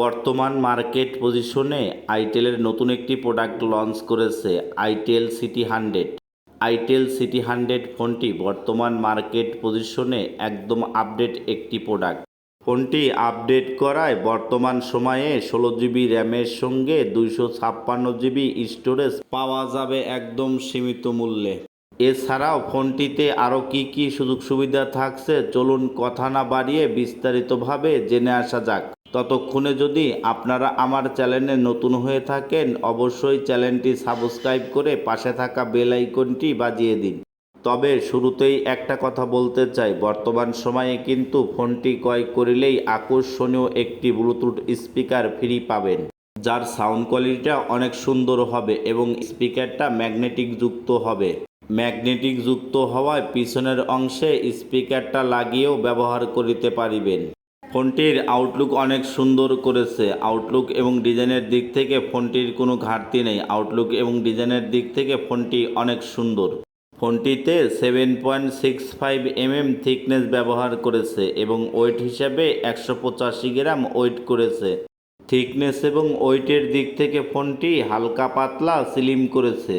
বর্তমান মার্কেট পজিশনে আইটেলের নতুন একটি প্রোডাক্ট লঞ্চ করেছে আইটেল সিটি 100। আইটেল সিটি 100 ফোনটি বর্তমান মার্কেট পজিশনে একদম আপডেট একটি প্রোডাক্ট। ফোনটি আপডেট করায় বর্তমান সময়ে 16 জিবি র্যামের সঙ্গে 256 জিবি স্টোরেজ পাওয়া যাবে একদম সীমিত মূল্যে। এছাড়াও ফোনটিতে আরও কি সুযোগ সুবিধা থাকছে চলুন কথা না বাড়িয়ে বিস্তারিতভাবে জেনে আসা যাক। ততক্ষণে যদি আপনারা আমার চ্যানেলে নতুন হয়ে থাকেন অবশ্যই চ্যানেলটি সাবস্ক্রাইব করে পাশে থাকা বেল আইকনটি বাজিয়ে দিন। তবে শুরুতেই একটা কথা বলতে চাই, বর্তমান সময়ে কিন্তু ফোনটি ক্রয় করলেই আকর্ষণীয় একটি ব্লুটুথ স্পিকার ফ্রি পাবেন, যার সাউন্ড কোয়ালিটিটা অনেক সুন্দর হবে এবং স্পিকারটা ম্যাগনেটিক যুক্ত হবে। ম্যাগনেটিক যুক্ত হওয়ায় পিছনের অংশে স্পিকারটা লাগিয়েও ব্যবহার করতে পারিবেন। ফোনটির আউটলুক অনেক সুন্দর করেছে। আউটলুক এবং ডিজাইনের দিক থেকে ফোনটির কোনো ঘাটতি নেই। আউটলুক এবং ডিজাইনের দিক থেকে ফোনটি অনেক সুন্দর। ফোনটিতে 7.65 mm থিকনেস ব্যবহার করেছে এবং ওয়েট হিসাবে 185 গ্রাম ওয়েট করেছে। থিকনেস এবং ওয়েটের দিক থেকে ফোনটি হালকা পাতলা স্লিম করেছে।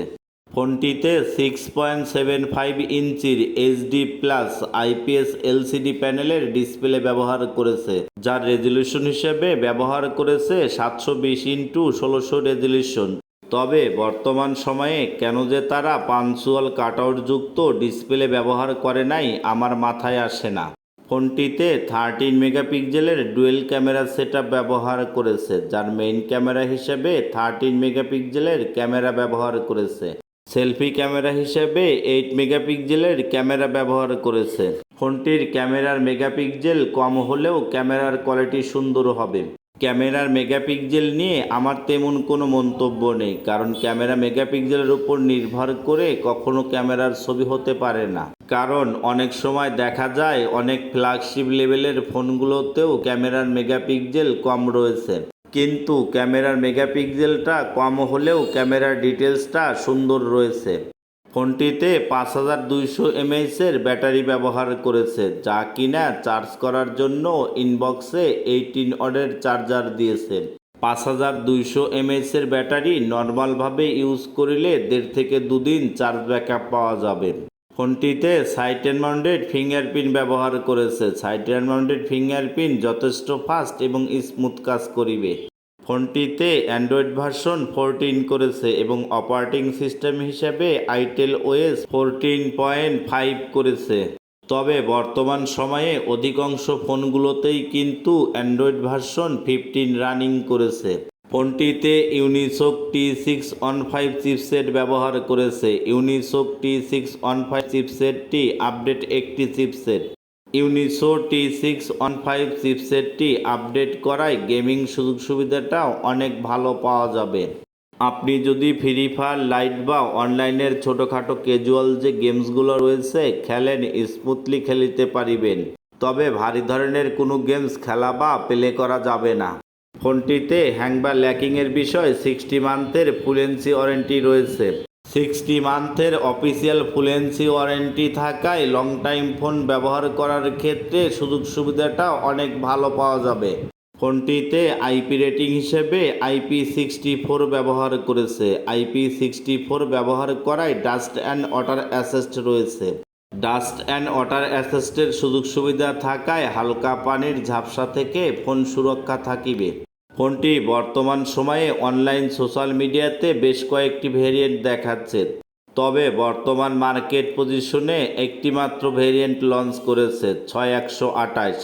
ফোনটিতে 6.75 ইঞ্চির এইচডি প্লাস আইপিএস এলসিডি প্যানেলের ডিসপ্লে ব্যবহার করেছে, যার রেজলিউশন হিসেবে ব্যবহার করেছে 720x1600 রেজলিউশন। তবে বর্তমান সময়ে কেন যে তারা পাঞ্চুয়াল কাটআউট যুক্ত ডিসপ্লে ব্যবহার করে নাই আমার মাথায় আসে না। ফোনটিতে 13 মেগাপিক্সেলের ডুয়েল ক্যামেরা সেটআপ ব্যবহার করেছে, যার মেইন ক্যামেরা হিসেবে 13 মেগাপিক্সেলের ক্যামেরা ব্যবহার করেছে। সেলফি ক্যামেরা হিসেবে 8 মেগাপিক্সেলের ক্যামেরা ব্যবহার করেছে। ফোনটির ক্যামেরার মেগাপিক্সেল কম হলেও ক্যামেরার কোয়ালিটি সুন্দর হবে। ক্যামেরার মেগাপিক্সেল নিয়ে আমার তেমন কোনো মন্তব্য নেই, কারণ ক্যামেরা মেগাপিক্সেলের উপর নির্ভর করে কখনো ক্যামেরার ছবি হতে পারে না। কারণ অনেক সময় দেখা যায় অনেক ফ্ল্যাগশিপ লেভেলের ফোনগুলোতেও ক্যামেরার মেগাপিক্সেল কম রয়েছে, কিন্তু ক্যামেরার মেগাপিক্সেলটা কম হলেও ক্যামেরার ডিটেলসটা সুন্দর রয়েছে। ফোনটিতে 5200 mAh ব্যাটারি ব্যবহার করেছে, যা কিনা চার্জ করার জন্য ইনবক্সে 18 ওয়াটের চার্জার দিয়েছে। 5200 mAh ব্যাটারি নর্মালভাবে ইউজ করলে 1.5 থেকে 2 দিন চার্জ ব্যাকআপ পাওয়া যাবে। ফোনটিতে সাইড মাউন্টেড ফিঙ্গারপ্রিন্ট ব্যবহার করেছে। সাইড মাউন্টেড ফিঙ্গারপ্রিন্ট যথেষ্ট ফাস্ট এবং স্মুথ কাজ করিবে। ফোনটিতে অ্যান্ড্রয়েড ভার্সন 14 করেছে এবং অপারেটিং সিস্টেম হিসেবে আইটেল ওএস 14.5 করেছে। তবে বর্তমান সময়ে অধিকাংশ ফোনগুলোতেই কিন্তু অ্যান্ড্রয়েড ভার্সন 15 রানিং করেছে। ফোনটিতে ইউনিসোক T615 চিপসেট ব্যবহার করেছে। ইউনিসোক T615 চিপসেটটি আপডেট একটি চিপসেট। ইউনিসোক T615 চিপসেটটি আপডেট করায় গেমিং সুযোগ সুবিধাটাও অনেক ভালো পাওয়া যাবে। আপনি যদি ফ্রি ফায়ার লাইট বা অনলাইনের ছোটোখাটো ক্যাজুয়াল যে গেমসগুলো রয়েছে খেলেন, স্মুথলি খেলিতে পারিবেন। তবে ভারী ধরনের কোনো গেমস খেলা বা প্লে করা যাবে না। ফোনটিতে হ্যাং বা ল্যাকিংয়ের বিষয় 60 মান্থের ফুলেন্সি ওয়ারেন্টি রয়েছে। 60 মান্থের অফিসিয়াল ফুলেন্সি ওয়ারেন্টি থাকায় লং টাইম ফোন ব্যবহার করার ক্ষেত্রে সুযোগ সুবিধাটা অনেক ভালো পাওয়া যাবে। ফোনটিতে আইপি রেটিং হিসেবে IP64 ব্যবহার করেছে। IP64 ব্যবহার করায় ডাস্ট অ্যান্ড ওয়াটার অ্যাসিস্ট রয়েছে। ডাস্ট অ্যান্ড ওয়াটার অ্যাসিস্টের সুযোগ সুবিধা থাকায় হালকা পানির ঝাপসা থেকে ফোন সুরক্ষা থাকিবে। ফোনটি বর্তমান সময়ে অনলাইন সোশ্যাল মিডিয়াতে বেশ কয়েকটি ভেরিয়েন্ট দেখাচ্ছে। তবে বর্তমান মার্কেট পজিশনে একটি মাত্র ভেরিয়েন্ট লঞ্চ করেছে 6128,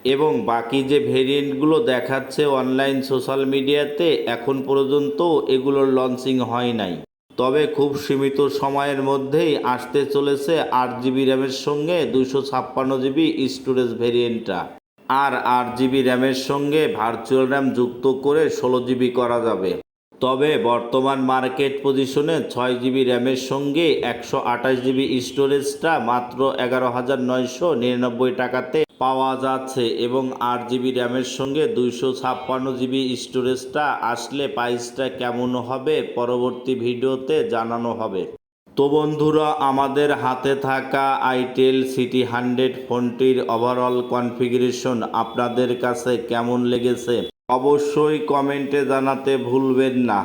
এবং বাকি যে ভেরিয়েন্টগুলো দেখাচ্ছে অনলাইন সোশ্যাল মিডিয়াতে এখন পর্যন্ত এগুলোর লঞ্চিং হয় নাই। তবে খুব সীমিত সময়ের মধ্যেই আসতে চলেছে 8GB র্যামের সঙ্গে 256GB স্টোরেজ ভেরিয়েন্টটা। আর 8GB র্যামের সঙ্গে ভার্চুয়াল র্যাম যুক্ত করে 16GB করা যাবে। তবে বর্তমান মার্কেট পজিশনে 6GB র্যামের সঙ্গে 128GB স্টোরেজটা মাত্র 11,999 টাকাতে পাওয়া যাচ্ছে এবং 8GB র্যামের সঙ্গে 256GB স্টোরেজটা আসলে প্রাইসটা কেমন হবে পরবর্তী ভিডিওতে জানানো হবে। তো বন্ধুরা, আমাদের হাতে থাকা আইটেল সিটি 100 ফোনটির ওভারঅল কনফিগারেশন আপনাদের কাছে কেমন লেগেছে অবশ্যই কমেন্টে জানাতে ভুলবেন না।